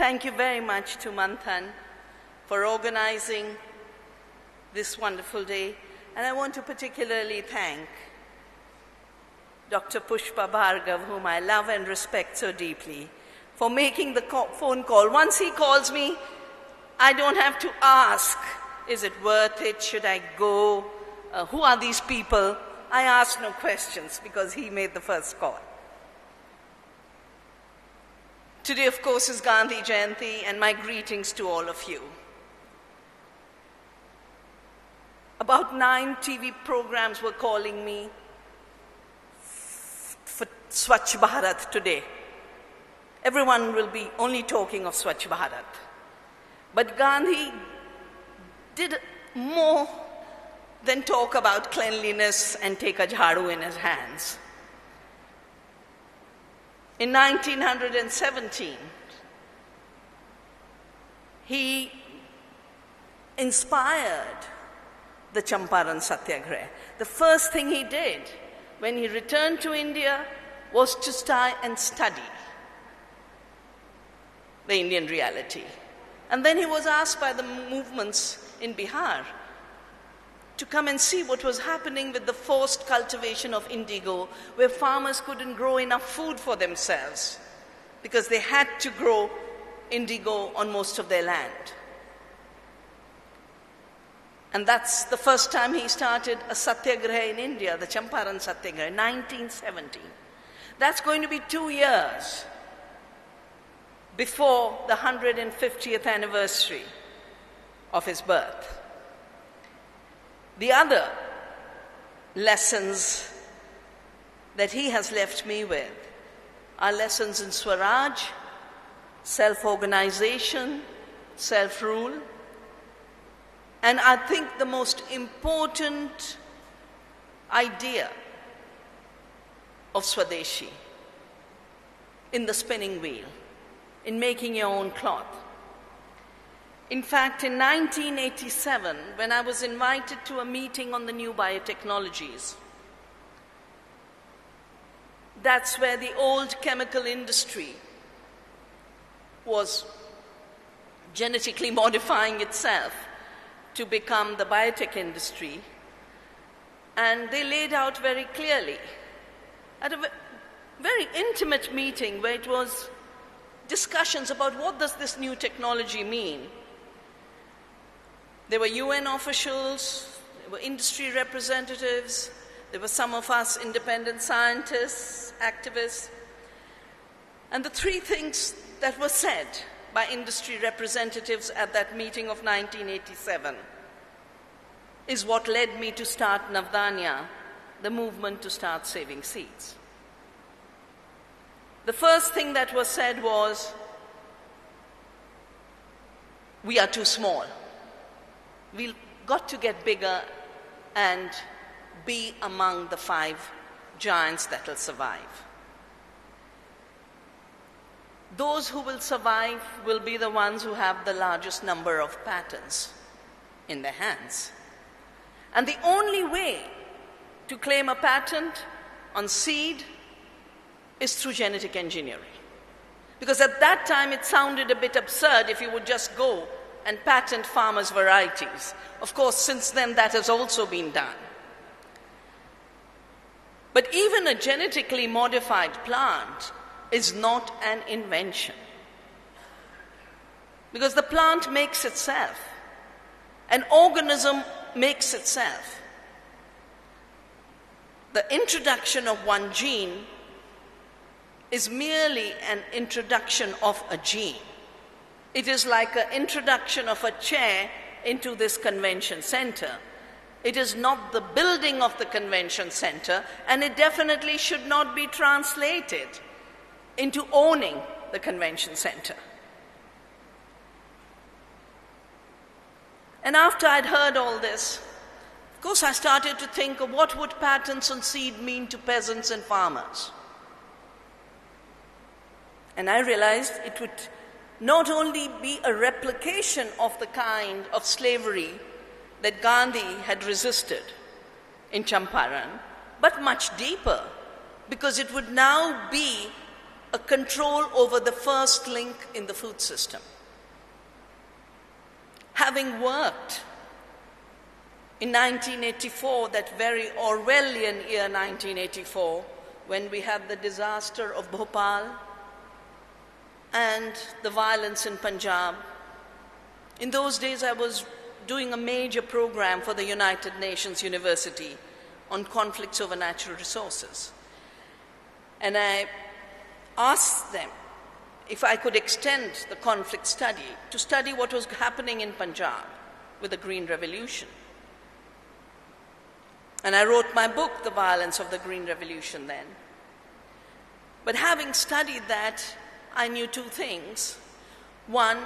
Thank you very much to Manthan for organizing this wonderful day. And I want to particularly thank Dr. Pushpa Bhargav, whom I love and respect so deeply, for making the phone call. Once he calls me, I don't have to ask, is it worth it? Should I go? Who are these people? I ask no questions because he made the first call. Today, of course, is Gandhi Jayanti, and my greetings to all of you. About 9 TV programs were calling me for Swachh Bharat today. Everyone will be only talking of Swachh Bharat. But Gandhi did more than talk about cleanliness and take a jhadu in his hands. In 1917, he inspired the Champaran Satyagraha. The first thing he did when he returned to India was to try and study the Indian reality. And then he was asked by the movements in Bihar to come and see what was happening with the forced cultivation of indigo, where farmers couldn't grow enough food for themselves because they had to grow indigo on most of their land. And that's the first time he started a satyagraha in India, the Champaran Satyagraha, 1917. That's going to be 2 years before the 150th anniversary of his birth. The other lessons that he has left me with are lessons in Swaraj, self-organization, self-rule, and I think the most important idea of Swadeshi in the spinning wheel, in making your own cloth. In fact, in 1987, when I was invited to a meeting on the new biotechnologies, that's where the old chemical industry was genetically modifying itself to become the biotech industry. And they laid out very clearly at a very intimate meeting where it was discussions about what does this new technology mean. There were UN officials, there were industry representatives, there were some of us independent scientists, activists. And the 3 things that were said by industry representatives at that meeting of 1987 is what led me to start Navdanya, the movement to start saving seeds. The first thing that was said was, we are too small. We've got to get bigger and be among the 5 giants that will survive. Those who will survive will be the ones who have the largest number of patents in their hands. And the only way to claim a patent on seed is through genetic engineering. Because at that time it sounded a bit absurd if you would just go and patent farmers' varieties. Of course, since then that has also been done. But even a genetically modified plant is not an invention. Because the plant makes itself. An organism makes itself. The introduction of one gene is merely an introduction of a gene. It is like an introduction of a chair into this convention center. It is not the building of the convention center, and it definitely should not be translated into owning the convention center. And after I'd heard all this, of course I started to think of what would patents on seed mean to peasants and farmers. And I realized it would not only be a replication of the kind of slavery that Gandhi had resisted in Champaran, but much deeper, because it would now be a control over the first link in the food system. Having worked in 1984, that very Orwellian year 1984, when we had the disaster of Bhopal and the violence in Punjab. In those days, I was doing a major program for the United Nations University on conflicts over natural resources. And I asked them if I could extend the conflict study to study what was happening in Punjab with the Green Revolution. And I wrote my book, The Violence of the Green Revolution, then. But having studied that, I knew two things. One,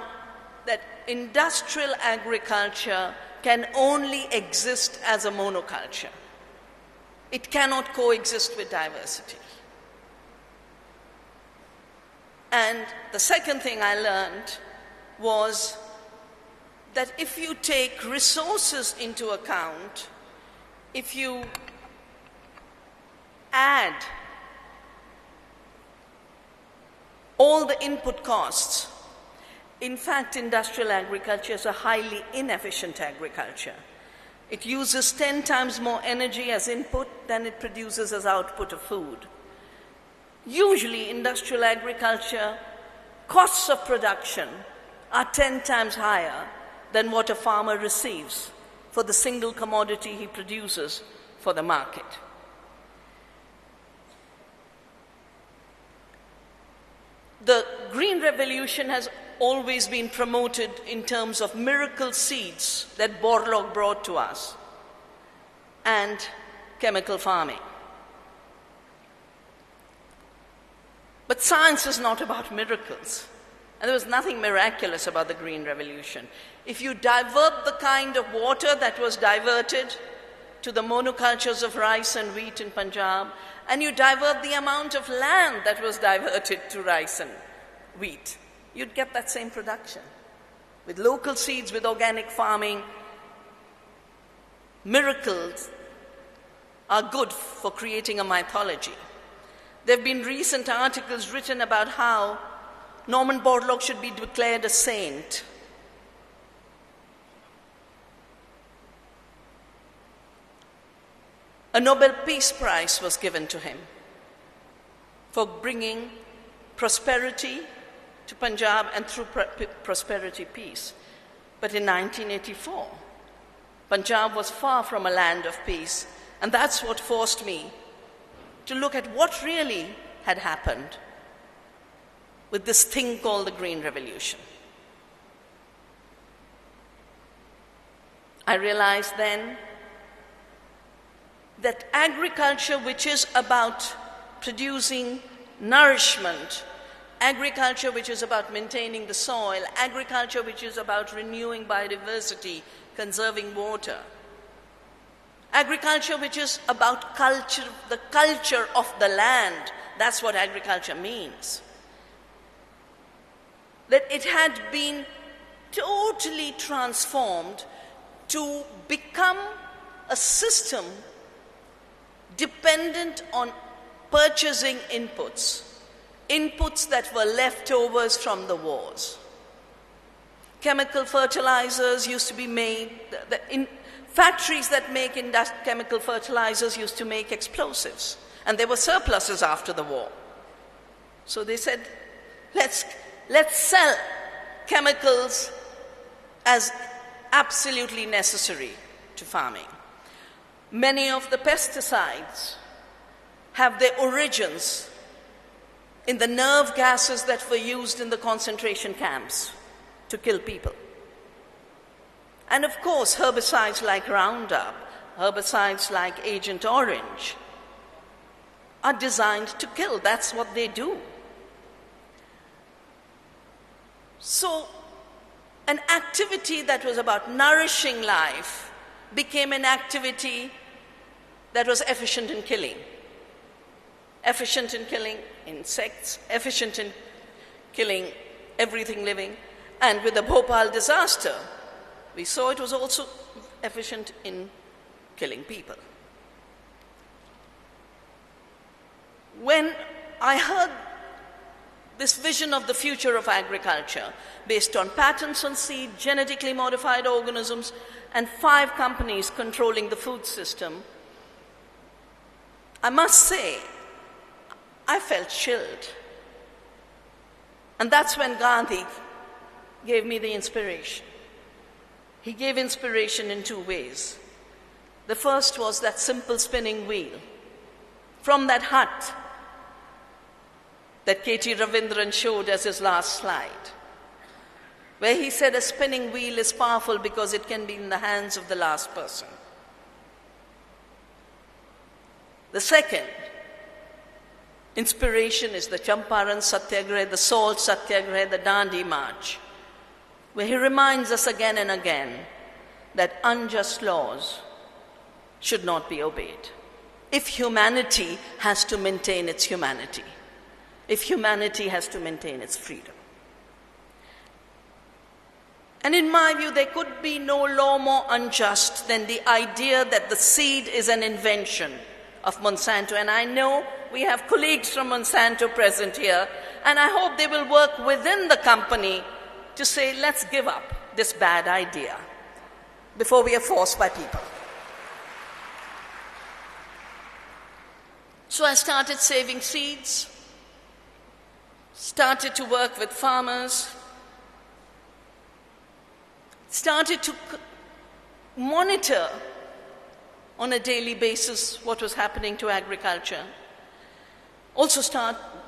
that industrial agriculture can only exist as a monoculture. It cannot coexist with diversity. And the second thing I learned was that if you take resources into account, if you add all the input costs, in fact, industrial agriculture is a highly inefficient agriculture. It uses 10 times more energy as input than it produces as output of food. Usually, industrial agriculture costs of production are 10 times higher than what a farmer receives for the single commodity he produces for the market. The Green Revolution has always been promoted in terms of miracle seeds that Borlaug brought to us and chemical farming. But science is not about miracles. And there was nothing miraculous about the Green Revolution. If you divert the kind of water that was diverted to the monocultures of rice and wheat in Punjab, and you divert the amount of land that was diverted to rice and wheat, you'd get that same production. With local seeds, with organic farming, miracles are good for creating a mythology. There have been recent articles written about how Norman Borlaug should be declared a saint. A Nobel Peace Prize was given to him for bringing prosperity to Punjab and through prosperity peace. But in 1984, Punjab was far from a land of peace, and that's what forced me to look at what really had happened with this thing called the Green Revolution. I realized then that agriculture, which is about producing nourishment, agriculture which is about maintaining the soil, agriculture which is about renewing biodiversity, conserving water, agriculture which is about culture, the culture of the land, that's what agriculture means. That it had been totally transformed to become a system dependent on purchasing inputs that were leftovers from the wars. Chemical fertilizers used to be made, factories that make chemical fertilizers used to make explosives, and there were surpluses after the war. So they said, let's sell chemicals as absolutely necessary to farming. Many of the pesticides have their origins in the nerve gases that were used in the concentration camps to kill people. And of course, herbicides like Roundup, herbicides like Agent Orange are designed to kill. That's what they do. So, an activity that was about nourishing life became an activity that was efficient in killing. Efficient in killing insects, efficient in killing everything living. And with the Bhopal disaster, we saw it was also efficient in killing people. When I heard this vision of the future of agriculture based on patents on seed, genetically modified organisms, and 5 companies controlling the food system, I must say, I felt chilled. And that's when Gandhi gave me the inspiration. He gave inspiration in 2 ways. The first was that simple spinning wheel from that hut that K.T. Ravindran showed as his last slide, where he said a spinning wheel is powerful because it can be in the hands of the last person. The second inspiration is the Champaran Satyagraha, the Salt Satyagraha, the Dandi March, where he reminds us again and again that unjust laws should not be obeyed. If humanity has to maintain its humanity, if humanity has to maintain its freedom. And in my view, there could be no law more unjust than the idea that the seed is an invention of Monsanto. And I know we have colleagues from Monsanto present here, and I hope they will work within the company to say, let's give up this bad idea before we are forced by people. So I started saving seeds, started to work with farmers, started to monitor on a daily basis what was happening to agriculture. Also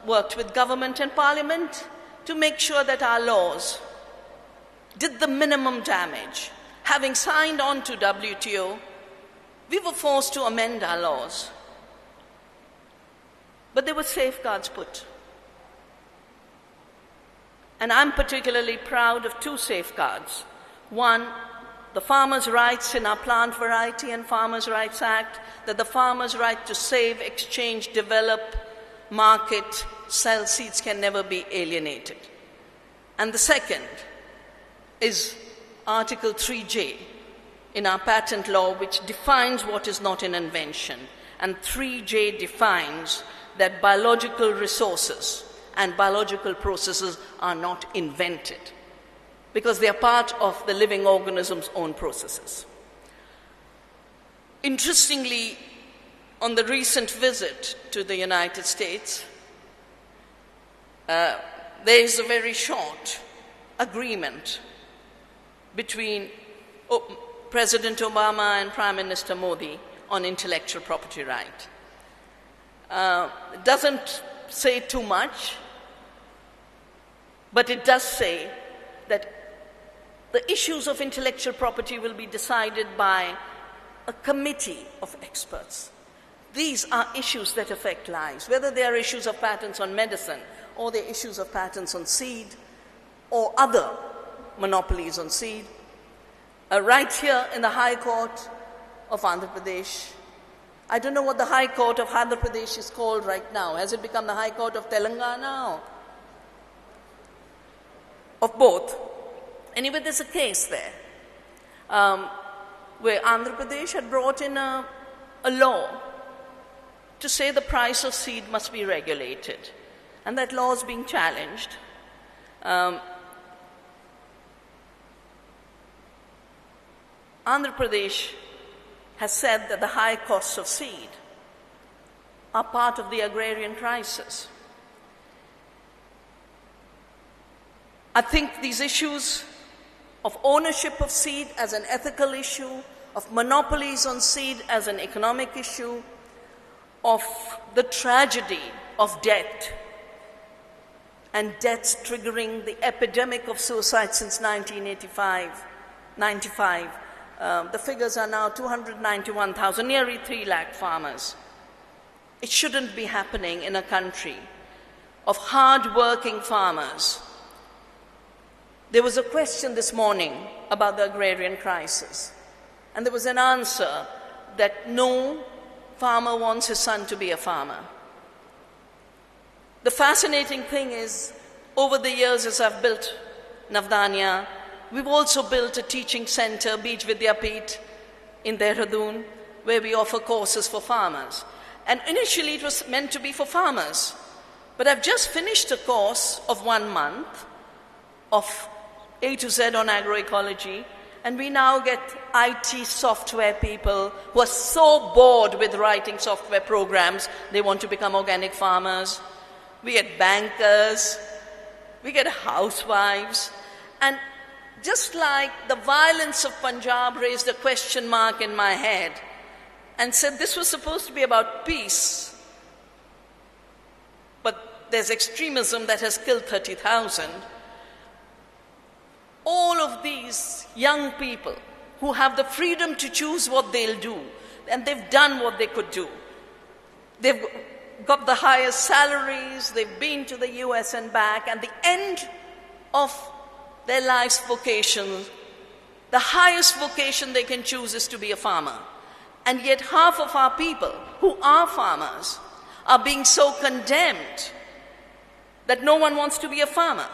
worked with government and parliament to make sure that our laws did the minimum damage. Having signed on to WTO, we were forced to amend our laws. But there were safeguards put. And I'm particularly proud of 2 safeguards. One, the Farmers' Rights in our Plant Variety and Farmers' Rights Act, that the farmer's right to save, exchange, develop, market, sell seeds can never be alienated. And the second is Article 3J in our patent law, which defines what is not an invention. And 3J defines that biological resources and biological processes are not invented because they are part of the living organism's own processes. Interestingly, on the recent visit to the United States, there is a very short agreement between President Obama and Prime Minister Modi on intellectual property right. It doesn't say too much, but it does say that the issues of intellectual property will be decided by a committee of experts. These are issues that affect lives, whether they are issues of patents on medicine, or they're issues of patents on seed, or other monopolies on seed. Right here in the High Court of Andhra Pradesh, I don't know what the High Court of Andhra Pradesh is called right now. Has it become the High Court of Telangana? Of both. Anyway, there's a case there where Andhra Pradesh had brought in a law to say the price of seed must be regulated. And that law is being challenged. Andhra Pradesh has said that the high costs of seed are part of the agrarian crisis. I think these issues of ownership of seed as an ethical issue, of monopolies on seed as an economic issue, of the tragedy of debt and deaths triggering the epidemic of suicide since 1995. The figures are now 291,000, nearly 3 lakh farmers. It shouldn't be happening in a country of hard-working farmers. There was a question this morning about the agrarian crisis, and there was an answer that no farmer wants his son to be a farmer. The fascinating thing is, over the years as I've built Navdanya, we've also built a teaching center, Bij Vidyapeeth, in Dehradun, where we offer courses for farmers. And initially it was meant to be for farmers. But I've just finished a course of 1 month of A to Z on agroecology, and we now get IT software people who are so bored with writing software programs, they want to become organic farmers. We get bankers, we get housewives, and just like the violence of Punjab raised a question mark in my head and said this was supposed to be about peace, but there's extremism that has killed 30,000. All of these young people who have the freedom to choose what they'll do, and they've done what they could do. They've got the highest salaries, they've been to the US and back, and the end of their life's vocation, the highest vocation they can choose is to be a farmer. And yet half of our people who are farmers are being so condemned that no one wants to be a farmer.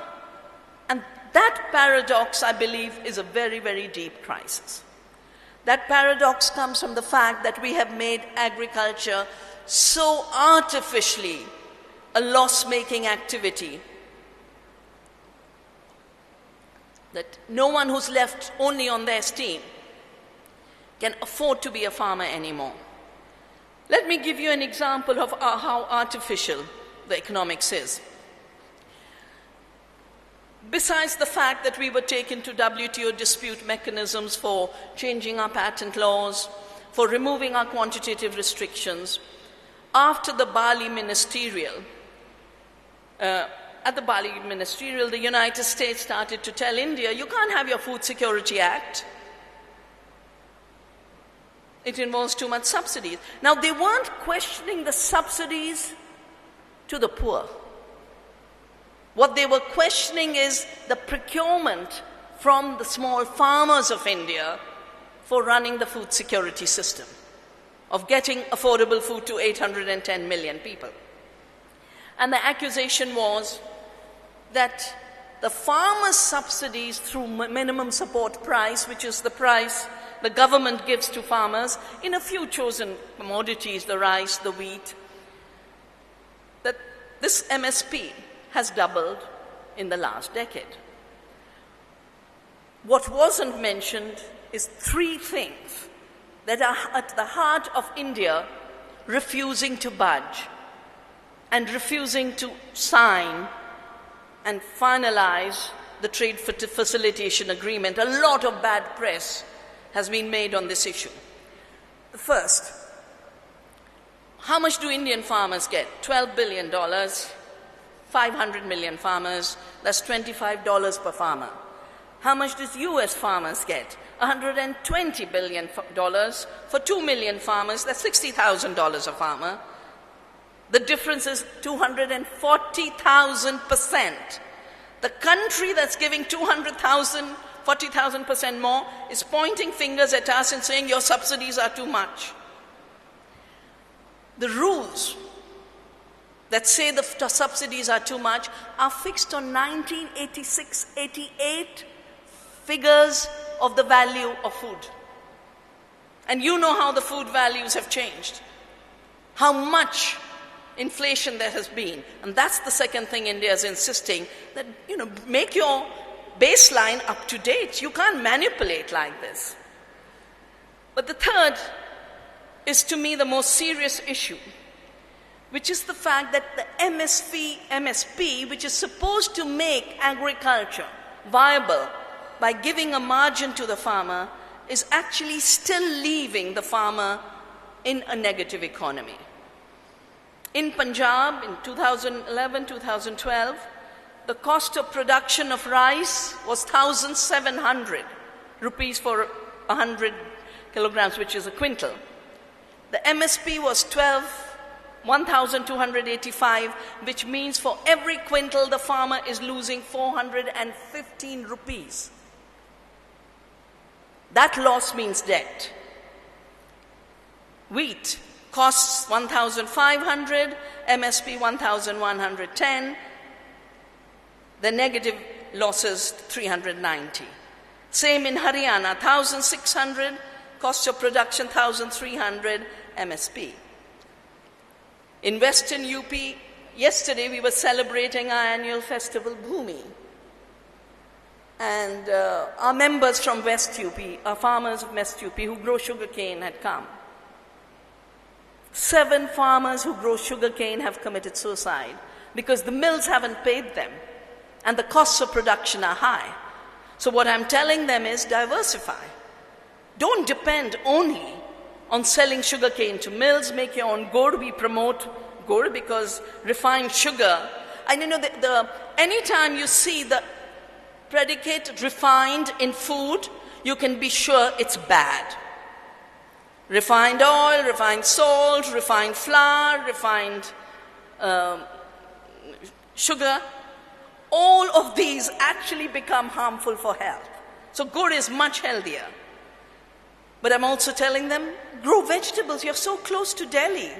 And that paradox, I believe, is a very, very deep crisis. That paradox comes from the fact that we have made agriculture so artificially a loss-making activity that no one who's left only on their steam can afford to be a farmer anymore. Let me give you an example of how artificial the economics is. Besides the fact that we were taken to WTO dispute mechanisms for changing our patent laws, for removing our quantitative restrictions, after the Bali Ministerial, at the Bali Ministerial, the United States started to tell India, you can't have your Food Security Act. It involves too much subsidies. Now, they weren't questioning the subsidies to the poor. What they were questioning is the procurement from the small farmers of India for running the food security system, of getting affordable food to 810 million people. And the accusation was that the farmers' subsidies through minimum support price, which is the price the government gives to farmers in a few chosen commodities, the rice, the wheat, that this MSP has doubled in the last decade. What wasn't mentioned is 3 things that are at the heart of India refusing to budge and refusing to sign and finalize the trade facilitation agreement. A lot of bad press has been made on this issue. The first, how much do Indian farmers get? $12 billion, 500 million farmers, that's $25 per farmer. How much does US farmers get? $120 billion for 2 million farmers, that's $60,000 a farmer. The difference is 240,000%. The country that's giving 200,000, 40,000% more is pointing fingers at us and saying your subsidies are too much. The rules that say the subsidies are too much are fixed on 1986-88 figures of the value of food. And you know how the food values have changed, how much inflation there has been. And that's the second thing India is insisting, that, make your baseline up to date. You can't manipulate like this. But the third is, to me, the most serious issue, which is the fact that the MSP, which is supposed to make agriculture viable by giving a margin to the farmer, is actually still leaving the farmer in a negative economy. In Punjab, in 2011-2012, the cost of production of rice was 1,700 rupees for 100 kilograms, which is a quintal. The MSP was 1,285, which means for every quintal the farmer is losing 415 rupees. That loss means debt. Wheat costs 1,500, MSP 1,110. The negative losses 390. Same in Haryana, 1,600, cost of production 1,300, MSP. In Western UP, yesterday we were celebrating our annual festival Bhumi. And our members from West UP, our farmers of West UP who grow sugarcane had come. 7 farmers who grow sugarcane have committed suicide because the mills haven't paid them and the costs of production are high. So what I'm telling them is diversify. Don't depend only on selling sugarcane to mills, make your own gur. We promote gur because refined sugar, and anytime you see the predicate refined in food, you can be sure it's bad. Refined oil, refined salt, refined flour, refined sugar, all of these actually become harmful for health. So gur is much healthier. But I'm also telling them, grow vegetables. You're so close to Delhi.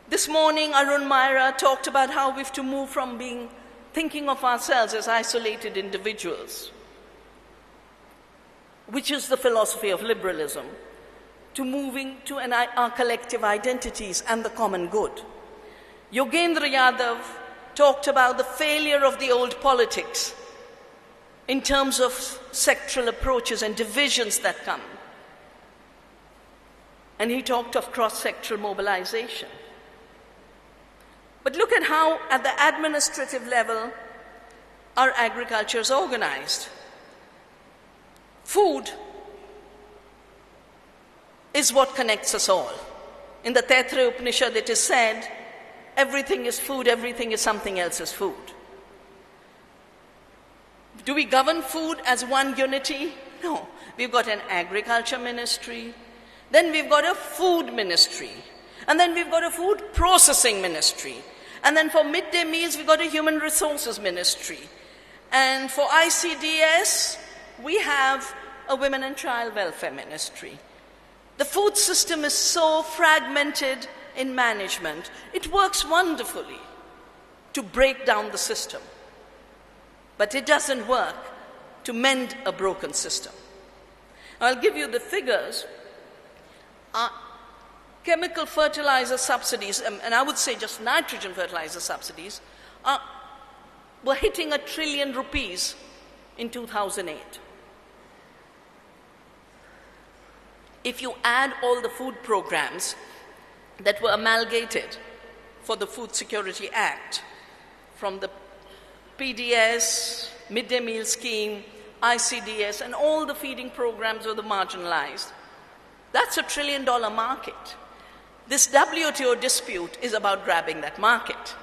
This morning, Arun Myra talked about how we have to move from thinking of ourselves as isolated individuals, which is the philosophy of liberalism, to moving to our collective identities and the common good. Yogendra Yadav talked about the failure of the old politics in terms of sectoral approaches and divisions that come. And he talked of cross-sectoral mobilization. But look at how, at the administrative level, our agriculture is organized. Food is what connects us all. In the Taittiriya Upanishad it is said, everything is food, everything is something else's food. Do we govern food as one unity? No. We've got an agriculture ministry, then we've got a food ministry, and then we've got a food processing ministry, and then for midday meals we've got a human resources ministry, and for ICDS we have a women and child welfare ministry. The food system is so fragmented in management, it works wonderfully to break down the system. But it doesn't work to mend a broken system. I'll give you the figures. Chemical fertilizer subsidies, and I would say just nitrogen fertilizer subsidies, were hitting ₹1 trillion in 2008. If you add all the food programs that were amalgamated for the Food Security Act, from the PDS, midday meal scheme, ICDS, and all the feeding programs of the marginalized, that's $1 trillion market. This WTO dispute is about grabbing that market.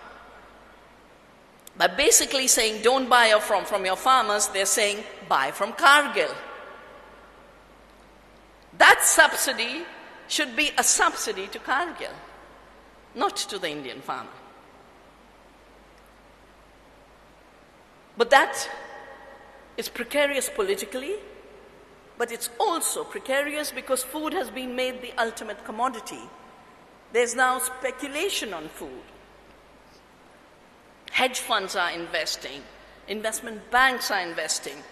By basically saying don't buy from your farmers, they're saying buy from Cargill. That subsidy should be a subsidy to Cargill, not to the Indian farmer. But that is precarious politically, but it's also precarious because food has been made the ultimate commodity. There's now speculation on food. Hedge funds are investing, investment banks are investing,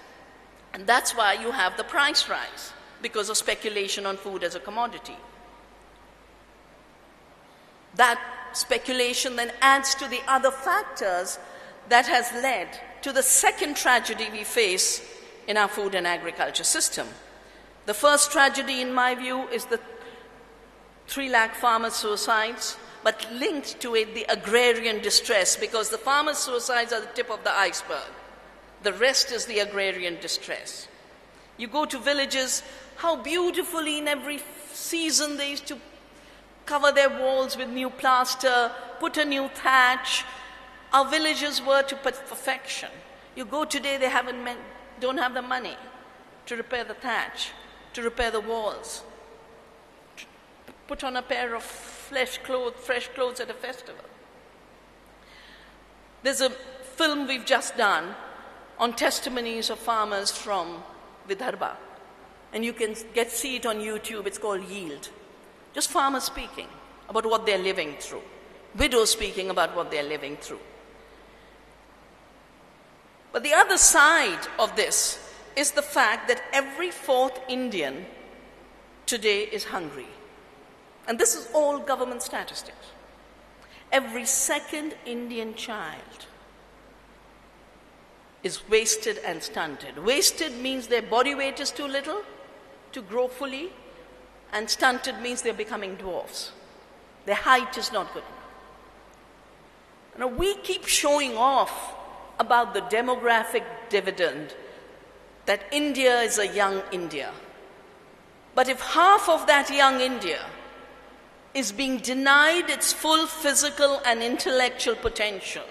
and that's why you have the price rise, because of speculation on food as a commodity. That speculation then adds to the other factors that has led to the second tragedy we face in our food and agriculture system. The first tragedy, in my view, is the 3 lakh farmer suicides, but linked to it the agrarian distress, because the farmer suicides are the tip of the iceberg. The rest is the agrarian distress. You go to villages, how beautifully in every season they used to cover their walls with new plaster, put a new thatch. Our villages were to perfection. You go today, they don't have the money to repair the thatch, to repair the walls, to put on a pair of fresh clothes at a festival. There's a film we've just done on testimonies of farmers from Vidarbha, and you can see it on YouTube. It's called Yield. Just farmers speaking about what they're living through, widows speaking about what they're living through. But the other side of this is the fact that every 4th Indian today is hungry. And this is all government statistics. Every second Indian child is wasted and stunted. Wasted means their body weight is too little to grow fully, and stunted means they're becoming dwarfs. Their height is not good enough. Now, we keep showing off about the demographic dividend, that India is a young India. But if half of that young India is being denied its full physical and intellectual potential,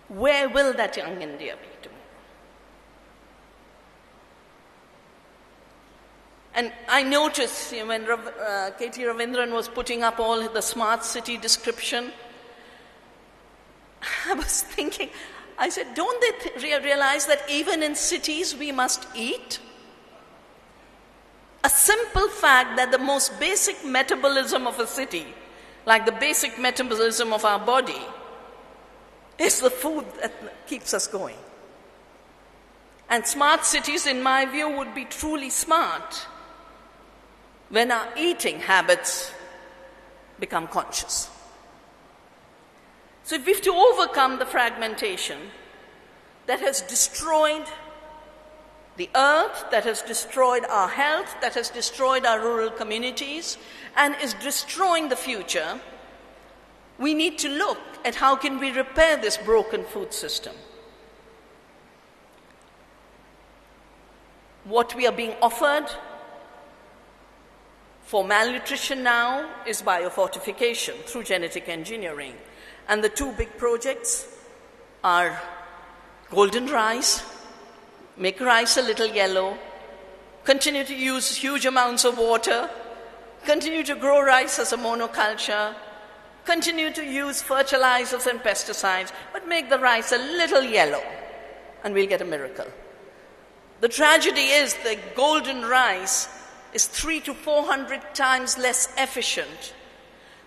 where will that young India be tomorrow? And I noticed when K.T. Ravindran was putting up all the smart city description, I was thinking, I said, don't they realize that even in cities we must eat? A simple fact that the most basic metabolism of a city, like the basic metabolism of our body, is the food that keeps us going. And smart cities, in my view, would be truly smart when our eating habits become conscious. So if we have to overcome the fragmentation that has destroyed the earth, that has destroyed our health, that has destroyed our rural communities, and is destroying the future, we need to look at how can we repair this broken food system. What we are being offered for malnutrition now is biofortification through genetic engineering. And the two big projects are golden rice, make rice a little yellow, continue to use huge amounts of water, continue to grow rice as a monoculture, continue to use fertilizers and pesticides, but make the rice a little yellow, and we'll get a miracle. The tragedy is that golden rice is 300 to 400 times less efficient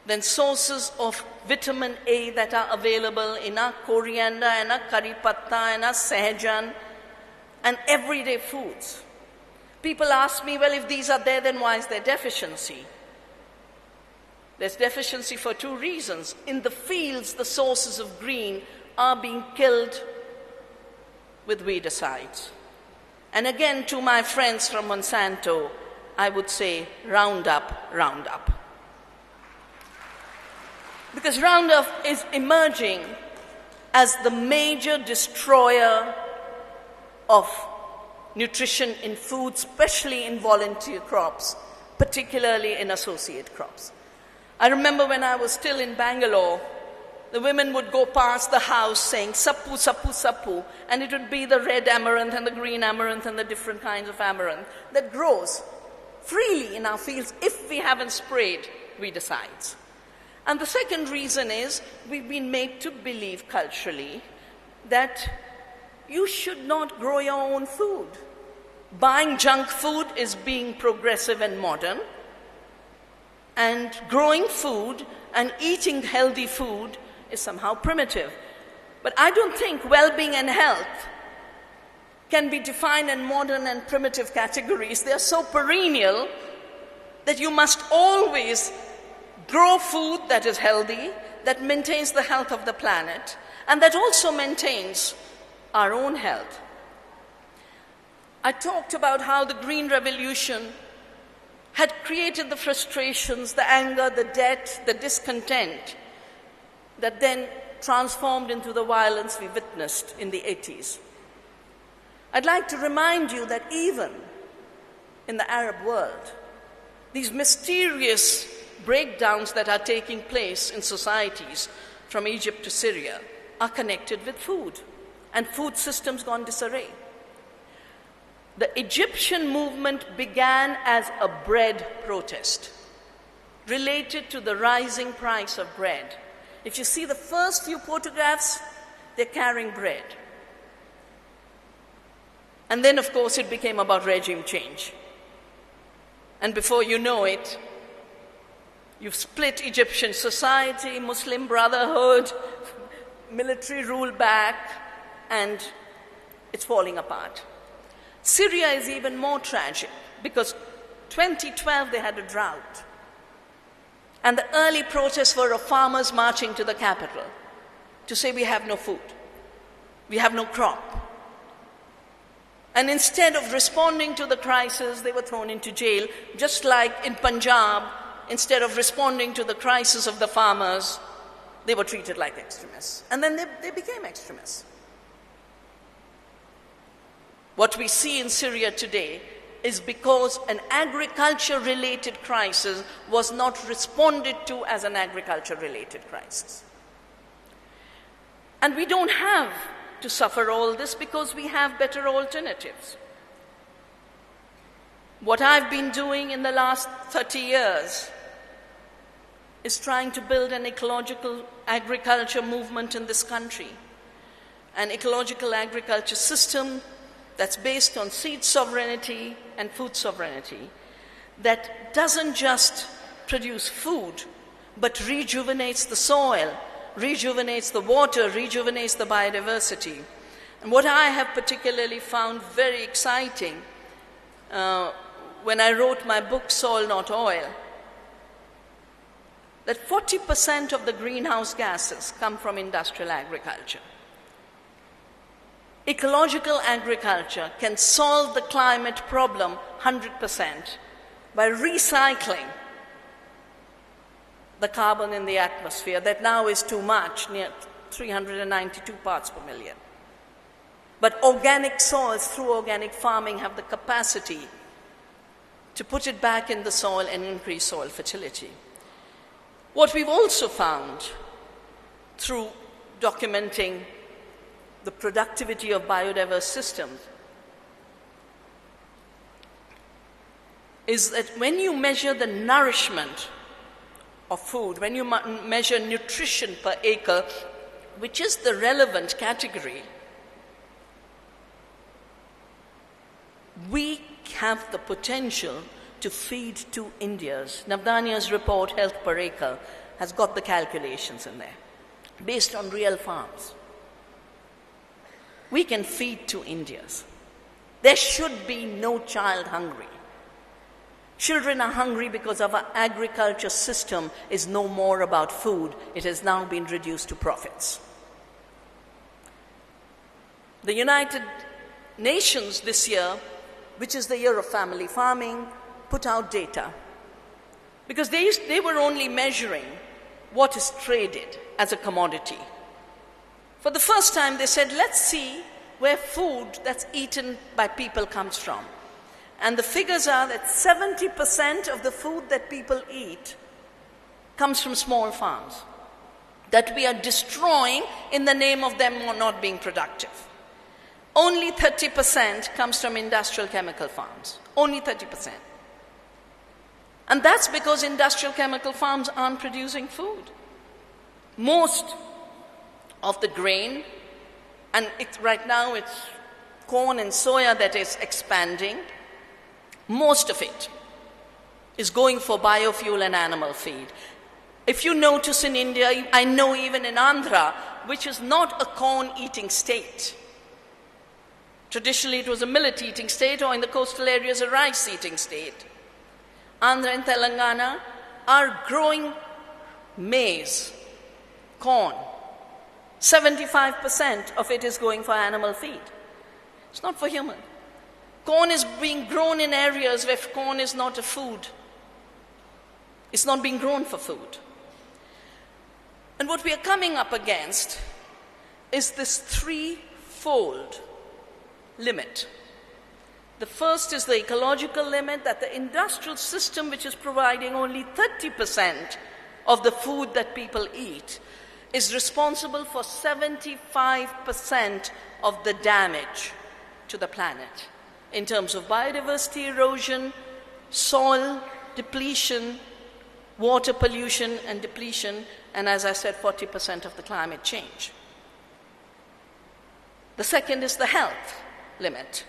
than sources of vitamin A that are available in our coriander and our curry patta and our sehjan and everyday foods. People ask me, well, if these are there, then why is there deficiency? There's deficiency for two reasons. In the fields, the sources of green are being killed with weedicides. And again, to my friends from Monsanto, I would say, Roundup, Roundup. Because Roundup is emerging as the major destroyer of nutrition in food, especially in volunteer crops, particularly in associate crops. I remember when I was still in Bangalore, the women would go past the house saying, sappu, sappu, sappu, and it would be the red amaranth and the green amaranth and the different kinds of amaranth that grows freely in our fields if we haven't sprayed weedicides. And the second reason is we've been made to believe culturally that you should not grow your own food. Buying junk food is being progressive and modern, and growing food and eating healthy food is somehow primitive. But I don't think well-being and health can be defined in modern and primitive categories. They are so perennial that you must always grow food that is healthy, that maintains the health of the planet, and that also maintains our own health. I talked about how the Green Revolution had created the frustrations, the anger, the debt, the discontent that then transformed into the violence we witnessed in the 80s. I'd like to remind you that even in the Arab world, these mysterious breakdowns that are taking place in societies from Egypt to Syria are connected with food, and food systems gone disarray. The Egyptian movement began as a bread protest related to the rising price of bread. If you see the first few photographs, they're carrying bread. And then, of course, it became about regime change. And before you know it, you've split Egyptian society, Muslim Brotherhood, military rule back, and it's falling apart. Syria is even more tragic because 2012 they had a drought. And the early protests were of farmers marching to the capital to say, we have no food, we have no crop. And instead of responding to the crisis, they were thrown into jail, just like in Punjab, instead of responding to the crisis of the farmers, they were treated like extremists. And then they became extremists. What we see in Syria today is because an agriculture-related crisis was not responded to as an agriculture-related crisis. And we don't have to suffer all this because we have better alternatives. What I've been doing in the last 30 years is trying to build an ecological agriculture movement in this country, an ecological agriculture system that's based on seed sovereignty and food sovereignty, that doesn't just produce food, but rejuvenates the soil, rejuvenates the water, rejuvenates the biodiversity. And what I have particularly found very exciting when I wrote my book, Soil Not Oil, that 40% of the greenhouse gases come from industrial agriculture. Ecological agriculture can solve the climate problem 100% by recycling the carbon in the atmosphere that now is too much, near 392 parts per million. But organic soils through organic farming have the capacity to put it back in the soil and increase soil fertility. What we've also found through documenting the productivity of biodiverse systems is that when you measure the nourishment of food, when you measure nutrition per acre, which is the relevant category, we have the potential to feed 2 Indias. Navdania's report, Health Per Acre, has got the calculations in there, based on real farms. We can feed 2 Indias. There should be no child hungry. Children are hungry because our agriculture system is no more about food. It has now been reduced to profits. The United Nations this year, which is the year of family farming, put out data because they were only measuring what is traded as a commodity. For the first time, they said, let's see where food that's eaten by people comes from. And the figures are that 70% of the food that people eat comes from small farms that we are destroying in the name of them not being productive. Only 30% comes from industrial chemical farms. Only 30%. And that's because industrial chemical farms aren't producing food. Most of the grain, and right now it's corn and soya that is expanding, most of it is going for biofuel and animal feed. If you notice in India, I know even in Andhra, which is not a corn-eating state. Traditionally, it was a millet-eating state, or in the coastal areas, a rice-eating state. Andhra and Telangana are growing maize, corn. 75% of it is going for animal feed. It's not for human. Corn is being grown in areas where corn is not a food. It's not being grown for food. And what we are coming up against is this threefold limit. The first is the ecological limit, that the industrial system, which is providing only 30% of the food that people eat, is responsible for 75% of the damage to the planet in terms of biodiversity erosion, soil depletion, water pollution and depletion, and as I said, 40% of the climate change. The second is the health limit.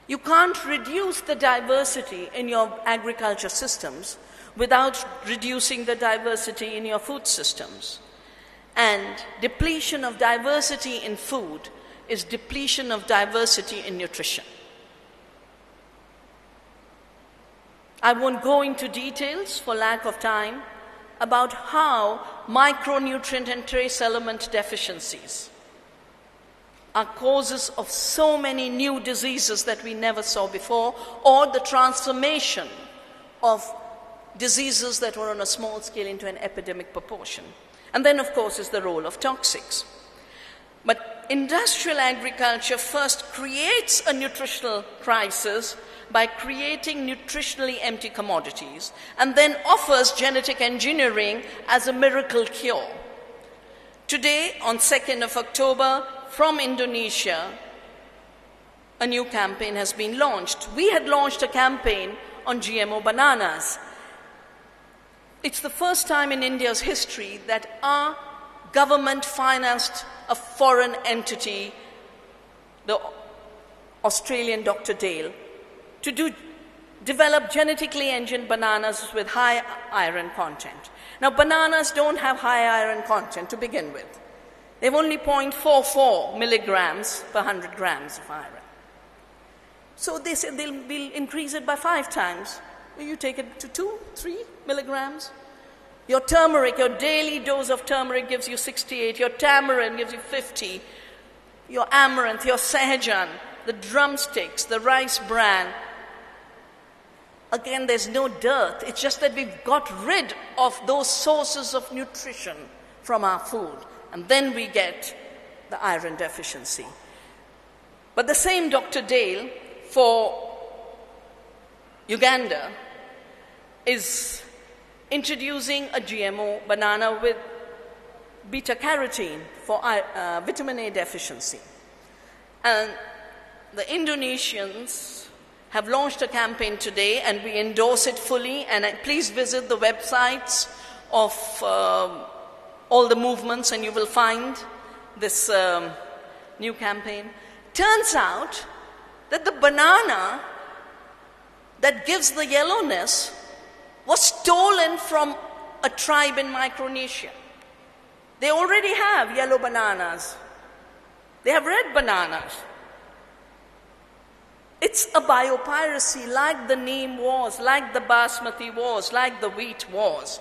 You can't reduce the diversity in your agriculture systems without reducing the diversity in your food systems. And depletion of diversity in food is depletion of diversity in nutrition. I won't go into details for lack of time about how micronutrient and trace element deficiencies are causes of so many new diseases that we never saw before, or the transformation of diseases that were on a small scale into an epidemic proportion. And then, of course, is the role of toxics. But industrial agriculture first creates a nutritional crisis by creating nutritionally empty commodities, and then offers genetic engineering as a miracle cure. Today, on 2nd of October, from Indonesia, a new campaign has been launched. We had launched a campaign on GMO bananas. It's the first time in India's history that our government financed a foreign entity, the Australian Dr. Dale, to develop genetically engineered bananas with high iron content. Now, bananas don't have high iron content to begin with. They have only 0.44 milligrams per 100 grams of iron. So they said they'll increase it by 5 times. You take it to 2, 3 milligrams. Your turmeric, your daily dose of turmeric gives you 68. Your tamarind gives you 50. Your amaranth, your sahajan, the drumsticks, the rice bran. Again, there's no dearth. It's just that we've got rid of those sources of nutrition from our food. And then we get the iron deficiency. But the same Dr. Dale for Uganda is introducing a GMO banana with beta-carotene for vitamin A deficiency. And the Indonesians have launched a campaign today, and we endorse it fully. And please visit the websites of all the movements, and you will find this new campaign. Turns out that the banana that gives the yellowness was stolen from a tribe in Micronesia. They already have yellow bananas. They have red bananas. It's a biopiracy like the neem was, like the basmati was, like the wheat was.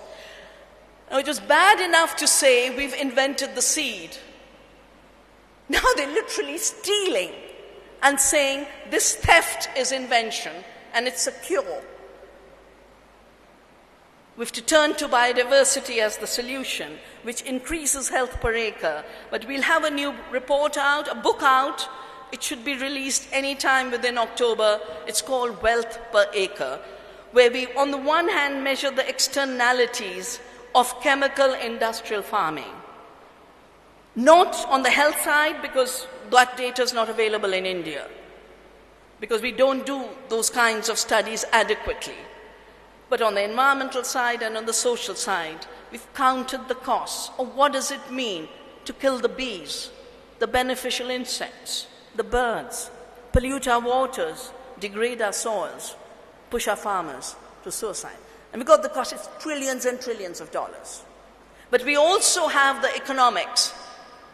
Now, it was bad enough to say we've invented the seed. Now they're literally stealing and saying this theft is invention and it's a cure. We have to turn to biodiversity as the solution, which increases health per acre. But we'll have a new report out, a book out. It should be released anytime within October. It's called Wealth Per Acre, where we, on the one hand, measure the externalities of chemical industrial farming. Not on the health side, because that data is not available in India, because we don't do those kinds of studies adequately. But on the environmental side and on the social side, we've counted the costs of what does it mean to kill the bees, the beneficial insects, the birds, pollute our waters, degrade our soils, push our farmers to suicide. And we got the cost, it's trillions and trillions of dollars. But we also have the economics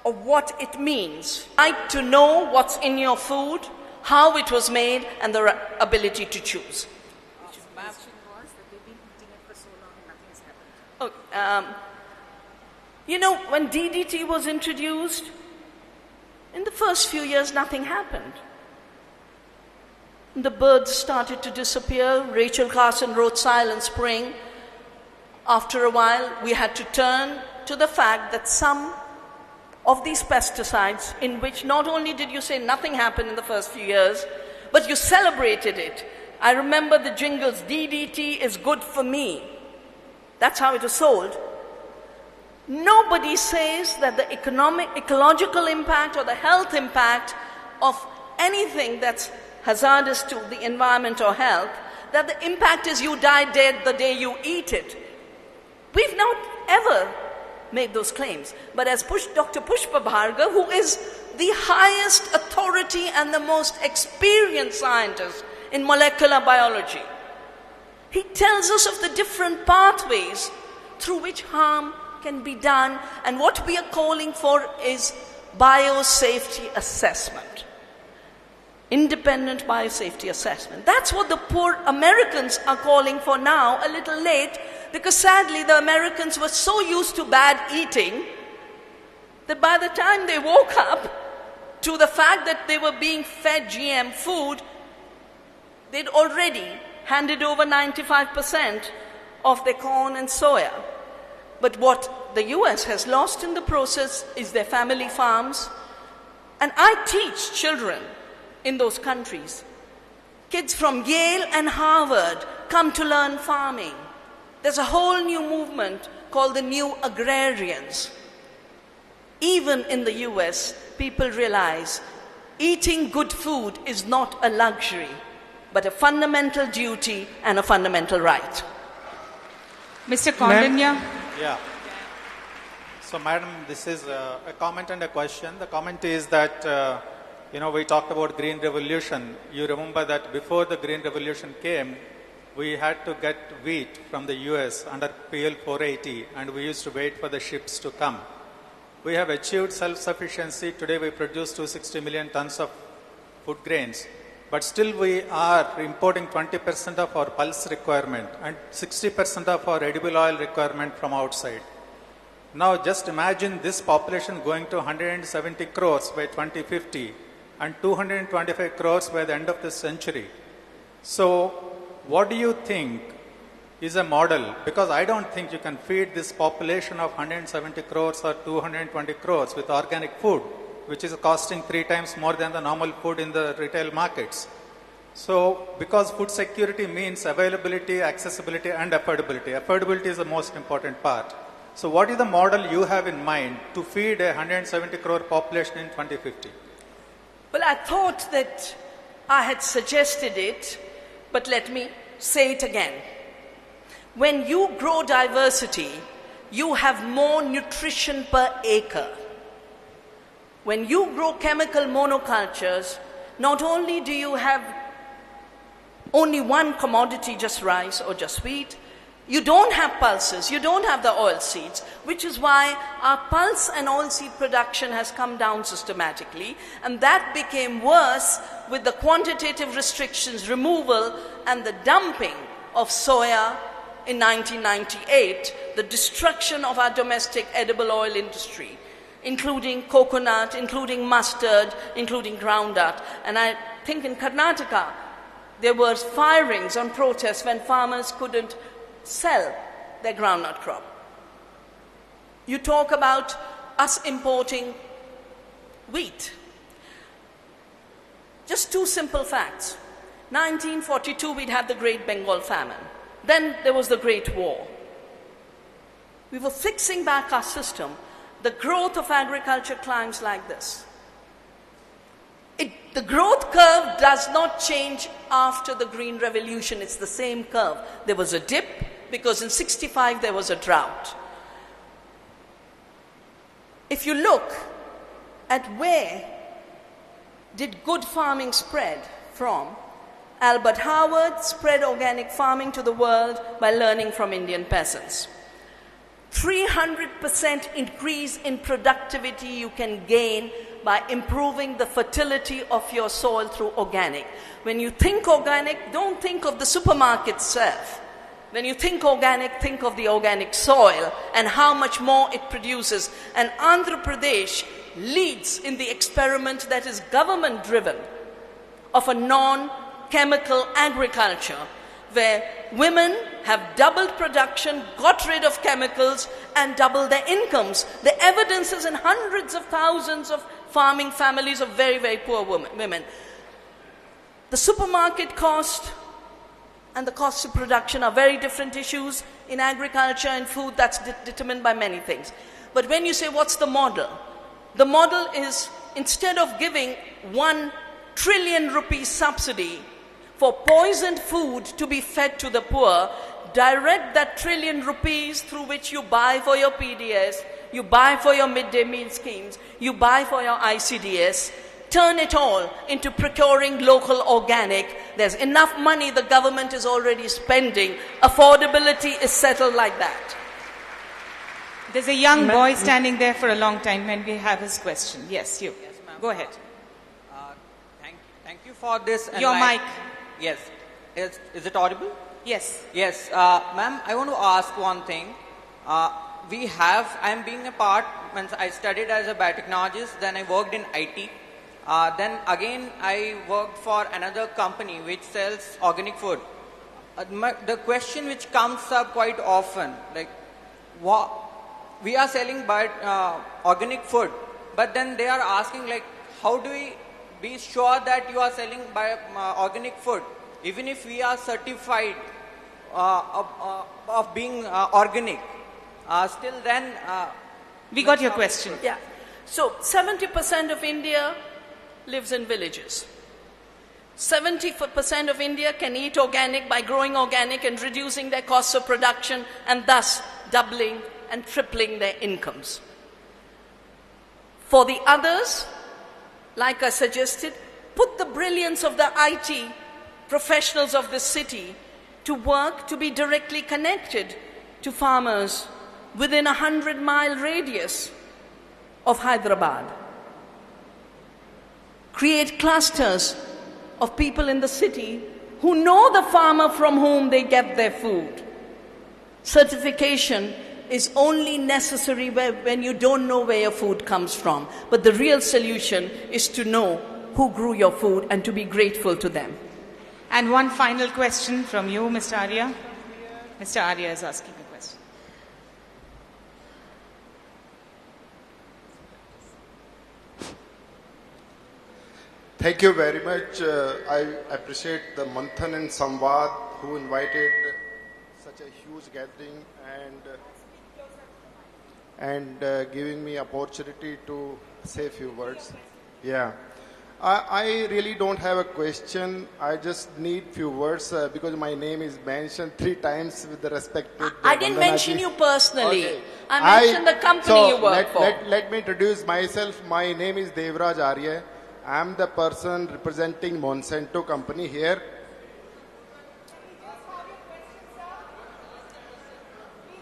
of what it means. Right to know what's in your food, how it was made, and the ability to choose. When DDT was introduced, in the first few years, nothing happened. The birds started to disappear. Rachel Carson wrote Silent Spring. After a while, we had to turn to the fact that some of these pesticides, in which not only did you say nothing happened in the first few years, but you celebrated it. I remember the jingles, DDT is good for me. That's how it was sold. Nobody says that the ecological impact or the health impact of anything that's hazardous to the environment or health, that the impact is you die dead the day you eat it. We've not ever made those claims. But as Dr. Pushpa Bhargava, who is the highest authority and the most experienced scientist in molecular biology, he tells us of the different pathways through which harm can be done, and what we are calling for is biosafety assessment. independent biosafety assessment. That's what the poor Americans are calling for now, a little late, because sadly the Americans were so used to bad eating that by the time they woke up to the fact that they were being fed GM food, they'd already handed over 95% of their corn and soya. But what the US has lost in the process is their family farms. And I teach children in those countries. Kids from Yale and Harvard come to learn farming. There's a whole new movement called the New Agrarians. Even in the US, people realize eating good food is not a luxury, but a fundamental duty and a fundamental right. Mr. Kondanya? Yeah. So, Madam, this is a comment and a question. The comment is that, we talked about Green Revolution. You remember that before the Green Revolution came, we had to get wheat from the US under PL 480, and we used to wait for the ships to come. We have achieved self-sufficiency. Today we produce 260 million tons of food grains. But still we are importing 20% of our pulse requirement and 60% of our edible oil requirement from outside. Now just imagine this population going to 170 crores by 2050 and 225 crores by the end of this century. So what do you think is a model? Because I don't think you can feed this population of 170 crores or 220 crores with organic food, which is costing 3 times more than the normal food in the retail markets. So, because food security means availability, accessibility and affordability. Affordability is the most important part. So, what is the model you have in mind to feed a 170 crore population in 2050? Well, I thought that I had suggested it, but let me say it again. When you grow diversity, you have more nutrition per acre. When you grow chemical monocultures, not only do you have only one commodity, just rice or just wheat, you don't have pulses, you don't have the oil seeds, which is why our pulse and oil seed production has come down systematically, and that became worse with the quantitative restrictions removal and the dumping of soya in 1998, the destruction of our domestic edible oil industry, including coconut, including mustard, including groundnut. And I think in Karnataka, there were firings on protests when farmers couldn't sell their groundnut crop. You talk about us importing wheat. Just 2 simple facts. 1942, we'd had the Great Bengal Famine. Then there was the Great War. We were fixing back our system. The growth of agriculture climbs like this. The growth curve does not change after the Green Revolution. It's the same curve. There was a dip because in 65 there was a drought. If you look at where did good farming spread from, Albert Howard spread organic farming to the world by learning from Indian peasants. 300% increase in productivity you can gain by improving the fertility of your soil through organic. When you think organic, don't think of the supermarket itself. When you think organic, think of the organic soil and how much more it produces. And Andhra Pradesh leads in the experiment that is government-driven of a non-chemical agriculture, where women have doubled production, got rid of chemicals, and doubled their incomes. The evidence is in hundreds of thousands of farming families of very, very poor women. The supermarket cost and the cost of production are very different issues in agriculture and food. That's determined by many things. But when you say, what's the model? The model is, instead of giving 1 trillion rupee subsidy for poisoned food to be fed to the poor, direct that trillion rupees through which you buy for your PDS, you buy for your midday meal schemes, you buy for your ICDS, turn it all into procuring local organic. There's enough money the government is already spending. Affordability is settled like that. There's a young boy standing there for a long time when we have his question. Yes, you. Yes, ma'am. Go ahead. Thank you for this. Your mic. Yes. Is it audible? Yes. Yes. Ma'am, I want to ask one thing. I'm being a part, when I studied as a biotechnologist, then I worked in IT. Then again, I worked for another company which sells organic food. The question which comes up quite often, like, we are selling organic food, but then they are asking, like, how do we be sure that you are selling organic food, even if we are certified of being organic? Still then... We got your question. Yeah. So 70% of India lives in villages. 70% of India can eat organic by growing organic and reducing their costs of production and thus doubling and tripling their incomes. For the others, like I suggested, put the brilliance of the IT professionals of the city to work to be directly connected to farmers within a 100-mile radius of Hyderabad. Create clusters of people in the city who know the farmer from whom they get their food. Certification is only necessary when you don't know where your food comes from. But the real solution is to know who grew your food and to be grateful to them. And one final question from you, Mr. Arya. Mr. Arya is asking a question. Thank you very much. I appreciate the Manthan and Samvaad who invited such a huge gathering and giving me opportunity to say a few words. Yeah. I really don't have a question. I just need few words because my name is mentioned 3 times with the respected. I didn't mention you personally. Okay. I mentioned the company you work for. Let me introduce myself. My name is Devraj Arya. I am the person representing Monsanto company here.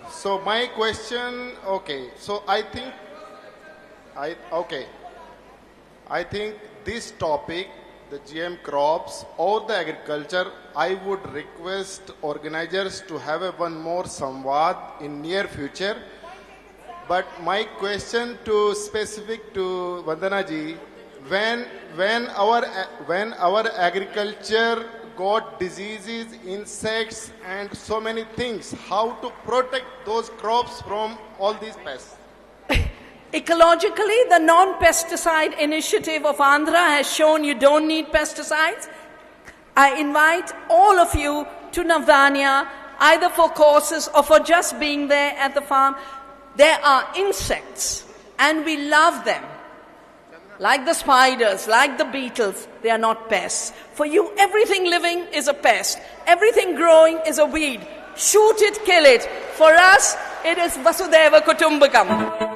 So my question, okay. So I think this topic, the GM crops or the agriculture, I would request organizers to have one more Samvaad in near future. But my question specific to Vandana ji, when our agriculture got diseases, insects and so many things, how to protect those crops from all these pests? Ecologically, the non-pesticide initiative of Andhra has shown you don't need pesticides. I invite all of you to Navdanya, either for courses or for just being there at the farm. There are insects and we love them. Like the spiders, like the beetles, they are not pests. For you, everything living is a pest. Everything growing is a weed. Shoot it, kill it. For us, it is Vasudhaiva Kutumbakam.